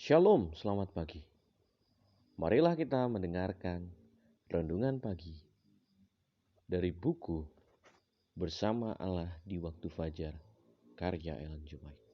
Shalom, selamat pagi. Marilah kita mendengarkan renungan pagi dari buku Bersama Allah di Waktu Fajar, karya Ellen G. White.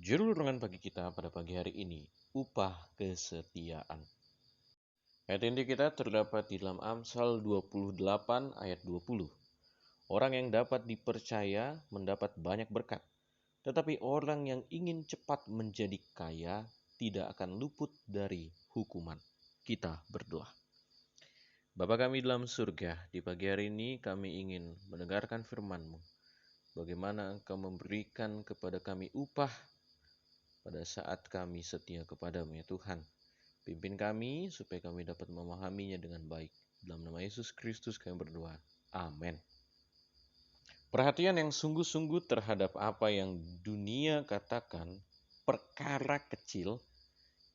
Judul renungan pagi kita pada pagi hari ini, upah kesetiaan. Ayat inti kita terdapat di dalam Amsal 28 ayat 20. Orang yang dapat dipercaya mendapat banyak berkat, tetapi orang yang ingin cepat menjadi kaya tidak akan luput dari hukuman. Kita berdoa. Bapa kami dalam surga, di pagi hari ini kami ingin mendengarkan firman-Mu. Bagaimana Engkau memberikan kepada kami upah pada saat kami setia kepada-Mu, ya Tuhan. Pimpin kami supaya kami dapat memahaminya dengan baik. Dalam nama Yesus Kristus kami berdoa. Amin. Perhatian yang sungguh-sungguh terhadap apa yang dunia katakan perkara kecil,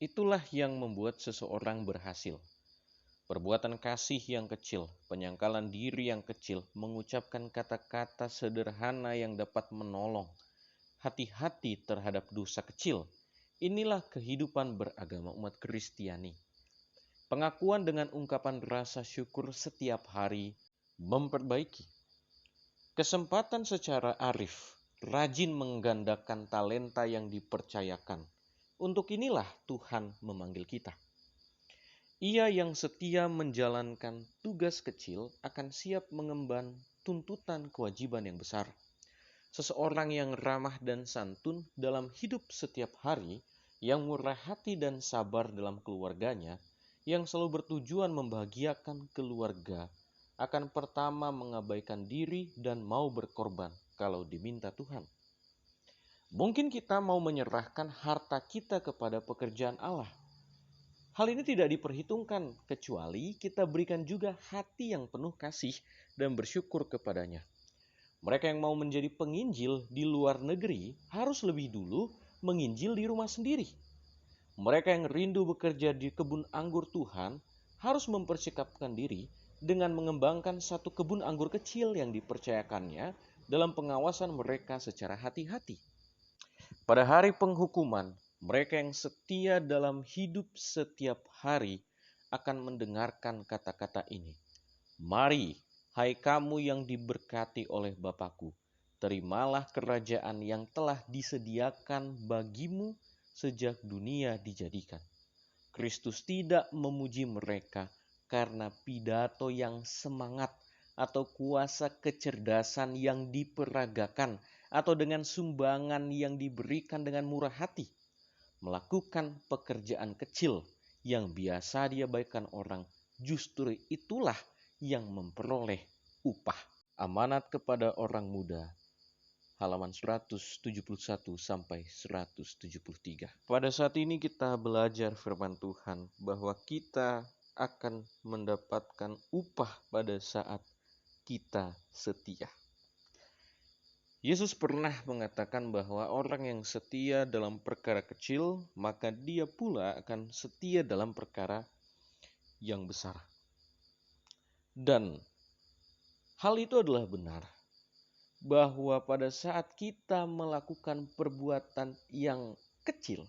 itulah yang membuat seseorang berhasil. Perbuatan kasih yang kecil, penyangkalan diri yang kecil, mengucapkan kata-kata sederhana yang dapat menolong, hati-hati terhadap dosa kecil. Inilah kehidupan beragama umat Kristiani. Pengakuan dengan ungkapan rasa syukur setiap hari memperbaiki. Kesempatan secara arif, rajin menggandakan talenta yang dipercayakan. Untuk inilah Tuhan memanggil kita. Ia yang setia menjalankan tugas kecil akan siap mengemban tuntutan kewajiban yang besar. Seseorang yang ramah dan santun dalam hidup setiap hari, yang murah hati dan sabar dalam keluarganya, yang selalu bertujuan membahagiakan keluarga, akan pertama mengabaikan diri dan mau berkorban kalau diminta Tuhan. Mungkin kita mau menyerahkan harta kita kepada pekerjaan Allah. Hal ini tidak diperhitungkan kecuali kita berikan juga hati yang penuh kasih dan bersyukur kepadanya. Mereka yang mau menjadi penginjil di luar negeri harus lebih dulu menginjil di rumah sendiri. Mereka yang rindu bekerja di kebun anggur Tuhan harus mempersikapkan diri dengan mengembangkan satu kebun anggur kecil yang dipercayakannya dalam pengawasan mereka secara hati-hati. Pada hari penghukuman, mereka yang setia dalam hidup setiap hari akan mendengarkan kata-kata ini. Mari, hai kamu yang diberkati oleh Bapakku, terimalah kerajaan yang telah disediakan bagimu sejak dunia dijadikan. Kristus tidak memuji mereka karena pidato yang semangat atau kuasa kecerdasan yang diperagakan atau dengan sumbangan yang diberikan dengan murah hati. Melakukan pekerjaan kecil yang biasa diabaikan orang, justru itulah yang memperoleh upah. Amanat kepada orang muda, halaman 171 sampai 173. Pada saat ini kita belajar firman Tuhan bahwa kita akan mendapatkan upah pada saat kita setia. Yesus pernah mengatakan bahwa orang yang setia dalam perkara kecil, maka dia pula akan setia dalam perkara yang besar. Dan hal itu adalah benar, bahwa pada saat kita melakukan perbuatan yang kecil,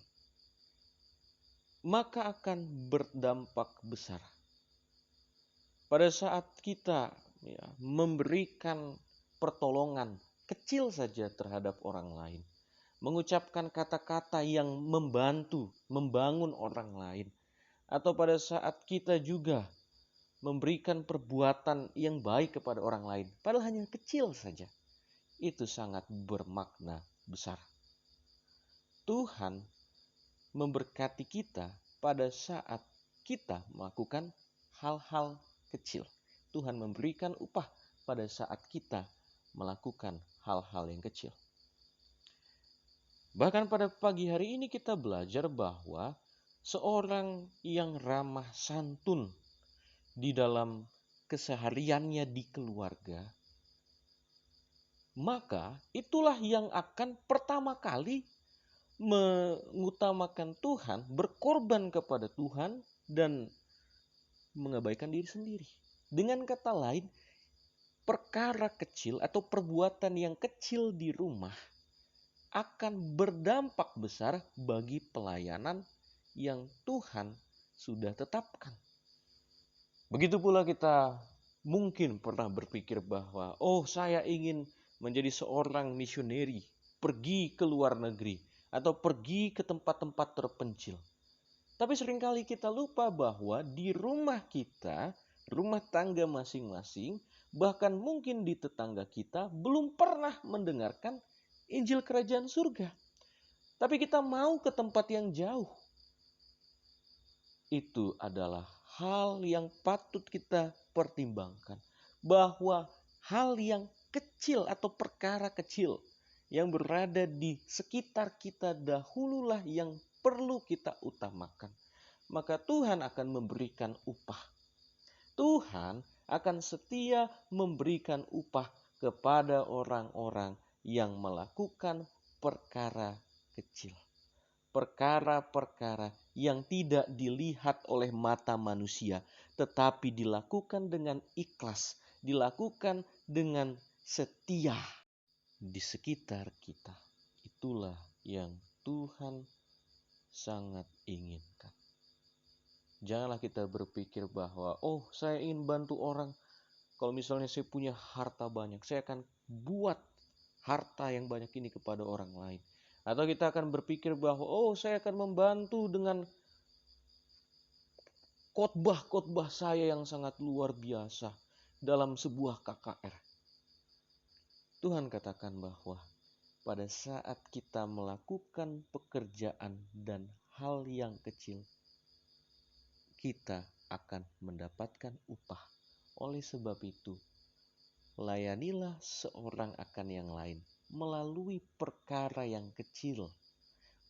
maka akan berdampak besar. Pada saat kita memberikan pertolongan kecil saja terhadap orang lain, mengucapkan kata-kata yang membantu, membangun orang lain. Atau pada saat kita juga memberikan perbuatan yang baik kepada orang lain, padahal hanya kecil saja, itu sangat bermakna besar. Tuhan memberkati kita pada saat kita melakukan hal-hal kecil. Tuhan memberikan upah pada saat kita melakukan hal-hal yang kecil. Bahkan pada pagi hari ini kita belajar bahwa seorang yang ramah santun di dalam kesehariannya di keluarga, maka itulah yang akan pertama kali mengutamakan Tuhan, berkorban kepada Tuhan, dan mengabaikan diri sendiri. Dengan kata lain, perkara kecil atau perbuatan yang kecil di rumah akan berdampak besar bagi pelayanan yang Tuhan sudah tetapkan. Begitu pula kita mungkin pernah berpikir bahwa, saya ingin menjadi seorang misioneri, pergi ke luar negeri, atau pergi ke tempat-tempat terpencil. Tapi seringkali kita lupa bahwa di rumah kita, rumah tangga masing-masing, bahkan mungkin di tetangga kita belum pernah mendengarkan Injil Kerajaan Surga. Tapi kita mau ke tempat yang jauh. Itu adalah hal yang patut kita pertimbangkan. Bahwa hal yang kecil atau perkara kecil yang berada di sekitar kita dahululah yang perlu kita utamakan. Maka Tuhan akan memberikan upah. Tuhan akan setia memberikan upah kepada orang-orang yang melakukan perkara kecil. Perkara-perkara yang tidak dilihat oleh mata manusia, tetapi dilakukan dengan ikhlas, dilakukan dengan setia di sekitar kita. Itulah yang Tuhan sangat inginkan. Janganlah kita berpikir bahwa, saya ingin bantu orang. Kalau misalnya saya punya harta banyak, saya akan buat harta yang banyak ini kepada orang lain. Atau kita akan berpikir bahwa, saya akan membantu dengan khotbah-khotbah saya yang sangat luar biasa dalam sebuah KKR. Tuhan katakan bahwa pada saat kita melakukan pekerjaan dan hal yang kecil, kita akan mendapatkan upah. Oleh sebab itu, layanilah seorang akan yang lain melalui perkara yang kecil,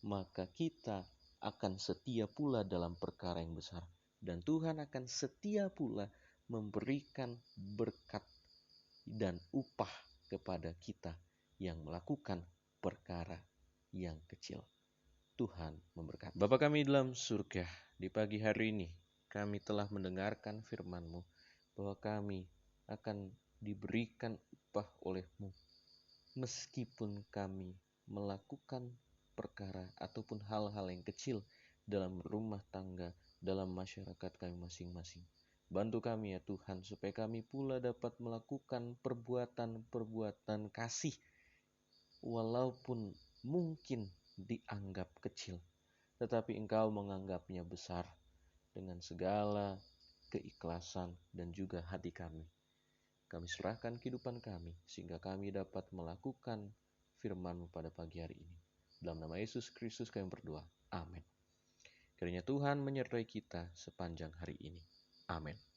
maka kita akan setia pula dalam perkara yang besar. Dan Tuhan akan setia pula memberikan berkat dan upah kepada kita yang melakukan perkara yang kecil. Tuhan memberkati. Bapa kami dalam surga, di pagi hari ini kami telah mendengarkan firman-Mu bahwa kami akan diberikan upah oleh-Mu meskipun kami melakukan perkara ataupun hal-hal yang kecil dalam rumah tangga, dalam masyarakat kami masing-masing. Bantu kami ya Tuhan, supaya kami pula dapat melakukan perbuatan-perbuatan kasih, walaupun mungkin dianggap kecil, tetapi Engkau menganggapnya besar dengan segala keikhlasan dan juga hati kami. Kami serahkan kehidupan kami, sehingga kami dapat melakukan firman-Mu pada pagi hari ini. Dalam nama Yesus Kristus kami berdoa. Amin. Kiranya Tuhan menyertai kita sepanjang hari ini. Amin.